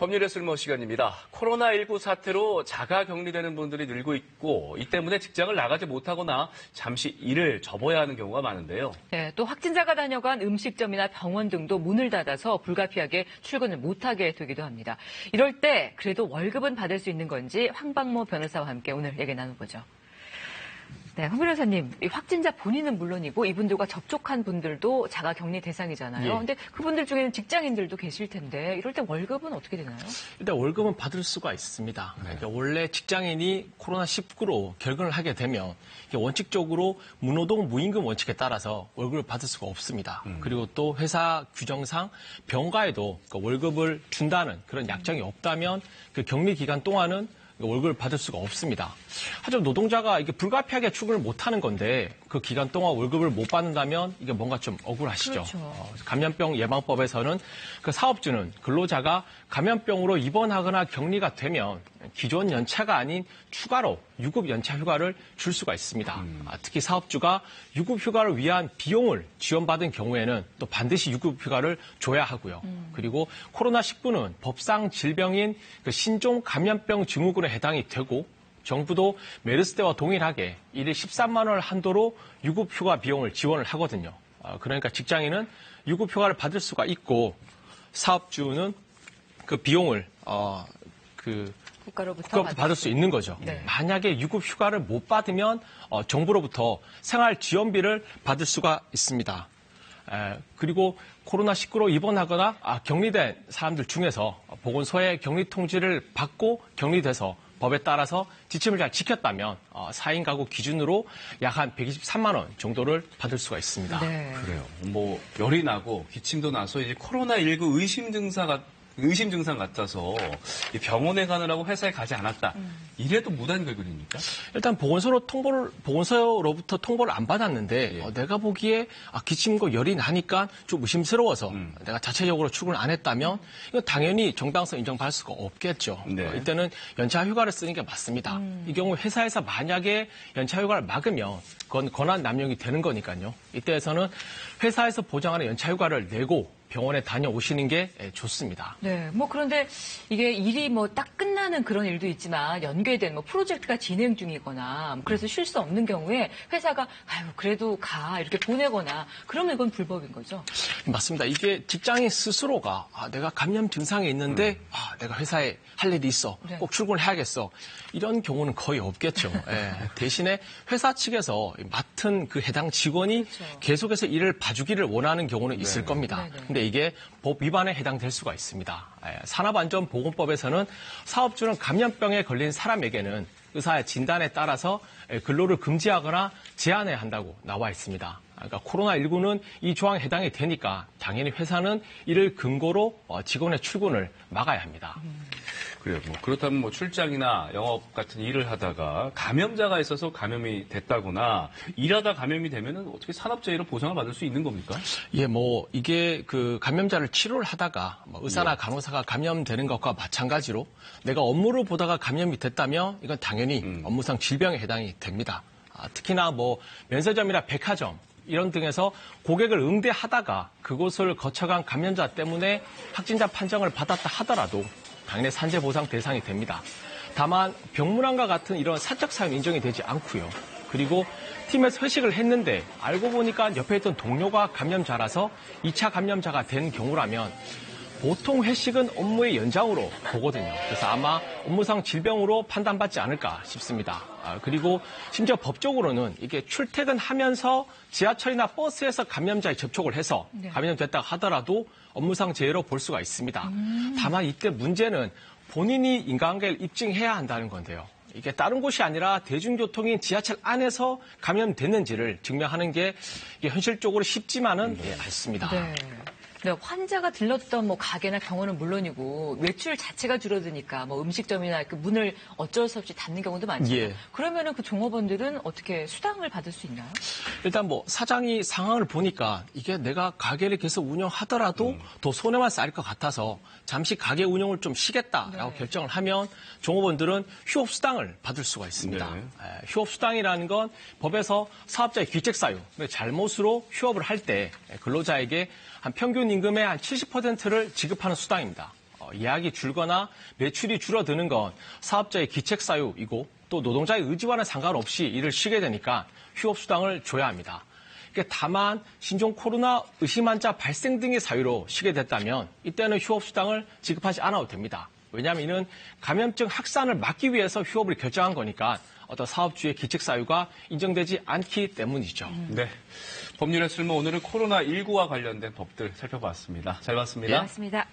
법률의 쓸모 시간입니다. 코로나19 사태로 자가 격리되는 분들이 늘고 있고 이 때문에 직장을 나가지 못하거나 잠시 일을 접어야 하는 경우가 많은데요. 네, 또 확진자가 다녀간 음식점이나 병원 등도 문을 닫아서 불가피하게 출근을 못하게 되기도 합니다. 이럴 때 그래도 월급은 받을 수 있는 건지 황박모 변호사와 함께 오늘 얘기 나눠보죠. 네, 황 변호사님, 이 확진자 본인은 물론이고 이분들과 접촉한 분들도 자가격리 대상이잖아요. 예. 근데 그분들 중에는 직장인들도 계실 텐데 이럴 때 월급은 어떻게 되나요? 일단 월급은 받을 수가 있습니다. 그러니까 원래 직장인이 코로나19로 결근을 하게 되면 이게 원칙적으로 무노동 무임금 원칙에 따라서 월급을 받을 수가 없습니다. 그리고 또 회사 규정상 병가에도 월급을 준다는 그런 약정이 없다면 그 격리 기간 동안은 월급을 받을 수가 없습니다. 하지만 노동자가 이게 불가피하게 출근을 못하는 건데 그 기간 동안 월급을 못 받는다면 이게 뭔가 좀 억울하시죠. 그렇죠. 감염병 예방법에서는 그 사업주는 근로자가 감염병으로 입원하거나 격리가 되면 기존 연차가 아닌 추가로 유급 연차 휴가를 줄 수가 있습니다. 특히 사업주가 유급 휴가를 위한 비용을 지원받은 경우에는 또 반드시 유급 휴가를 줘야 하고요. 그리고 코로나19는 법상 질병인 그 신종 감염병 증후군에 해당이 되고 정부도 메르스 때와 동일하게 일일 13만 원을 한도로 유급 휴가 비용을 지원을 하거든요. 그러니까 직장인은 유급 휴가를 받을 수가 있고 사업주는 그 비용을 국가로부터 받을 수 있는 거죠. 네. 만약에 유급 휴가를 못 받으면 정부로부터 생활 지원비를 받을 수가 있습니다. 그리고 코로나19로 입원하거나 격리된 사람들 중에서 보건소에 격리 통지를 받고 격리돼서 법에 따라서 지침을 잘 지켰다면 4인 가구 기준으로 약 한 123만 원 정도를 받을 수가 있습니다. 네. 그래요. 뭐 열이 나고 기침도 나서 이제 코로나19 의심 증상 같아서 병원에 가느라고 회사에 가지 않았다. 이래도 무단결근입니까? 일단 보건소로부터 통보를 안 받았는데 예. 내가 보기에 기침과 열이 나니까 좀 의심스러워서 내가 자체적으로 출근을 안 했다면 이건 당연히 정당성 인정받을 수가 없겠죠. 네. 이때는 연차 휴가를 쓰는 게 맞습니다. 이 경우 회사에서 만약에 연차 휴가를 막으면 그건 권한 남용이 되는 거니까요. 이때에서는 회사에서 보장하는 연차 휴가를 내고 병원에 다녀오시는 게 좋습니다. 네, 그런데 이게 일이 딱 끝나는 그런 일도 있지만 연계된 프로젝트가 진행 중이거나 그래서 쉴 수 없는 경우에 회사가 그래도 가 이렇게 보내거나 그러면 이건 불법인 거죠? 맞습니다. 이게 직장인 스스로가 내가 감염 증상이 있는데 내가 회사에 할 일이 있어. 네. 꼭 출근을 해야겠어. 이런 경우는 거의 없겠죠. 대신에 회사 측에서 맡은 그 해당 직원이 그렇죠. 계속해서 일을 봐주기를 원하는 경우는 있을 겁니다. 네네. 근데 이게 법 위반에 해당될 수가 있습니다. 산업안전보건법에서는 사업주는 감염병에 걸린 사람에게는 의사의 진단에 따라서 근로를 금지하거나 제한해야 한다고 나와 있습니다. 그러니까 코로나19는 이 조항에 해당이 되니까 당연히 회사는 이를 근거로 직원의 출근을 막아야 합니다. 그래요. 그렇다면 출장이나 영업 같은 일을 하다가 감염자가 있어서 감염이 됐다거나 일하다 감염이 되면은 어떻게 산업재해로 보상을 받을 수 있는 겁니까? 예, 이게 그 감염자를 치료를 하다가 의사나 간호사가 감염되는 것과 마찬가지로 내가 업무를 보다가 감염이 됐다면 이건 당연히 업무상 질병에 해당이 됩니다. 특히나 면세점이나 백화점 이런 등에서 고객을 응대하다가 그곳을 거쳐간 감염자 때문에 확진자 판정을 받았다 하더라도 당연히 산재 보상 대상이 됩니다. 다만 병문안과 같은 이런 사적 사유는 인정이 되지 않고요. 그리고 팀에서 회식을 했는데 알고 보니까 옆에 있던 동료가 감염자라서 2차 감염자가 된 경우라면 보통 회식은 업무의 연장으로 보거든요. 그래서 아마 업무상 질병으로 판단받지 않을까 싶습니다. 그리고 심지어 법적으로는 이게 출퇴근하면서 지하철이나 버스에서 감염자에 접촉을 해서 감염됐다 하더라도 업무상 재해로 볼 수가 있습니다. 다만 이때 문제는 본인이 인과관계를 입증해야 한다는 건데요. 이게 다른 곳이 아니라 대중교통인 지하철 안에서 감염됐는지를 증명하는 게 이게 현실적으로 쉽지만은 않습니다. 네. 네, 환자가 들렀던 가게나 병원은 물론이고 외출 자체가 줄어드니까 음식점이나 그 문을 어쩔 수 없이 닫는 경우도 많죠. 예. 그러면은 그 종업원들은 어떻게 수당을 받을 수 있나요? 일단 사장이 상황을 보니까 이게 내가 가게를 계속 운영하더라도 더 손해만 쌓일 것 같아서 잠시 가게 운영을 좀 쉬겠다라고 네. 결정을 하면 종업원들은 휴업 수당을 받을 수가 있습니다. 네. 휴업 수당이라는 건 법에서 사업자의 귀책 사유, 잘못으로 휴업을 할 때 근로자에게 한 평균 임금의 한 70%를 지급하는 수당입니다. 예약이 줄거나 매출이 줄어드는 건 사업자의 기책 사유이고 또 노동자의 의지와는 상관없이 일을 쉬게 되니까 휴업수당을 줘야 합니다. 다만 신종 코로나 의심 환자 발생 등의 사유로 쉬게 됐다면 이때는 휴업수당을 지급하지 않아도 됩니다. 왜냐하면 이는 감염증 확산을 막기 위해서 휴업을 결정한 거니까 어떤 사업주의 기책 사유가 인정되지 않기 때문이죠. 네. 법률의 쓸모 오늘은 코로나19와 관련된 법들 살펴봤습니다. 잘 봤습니다. 맞습니다.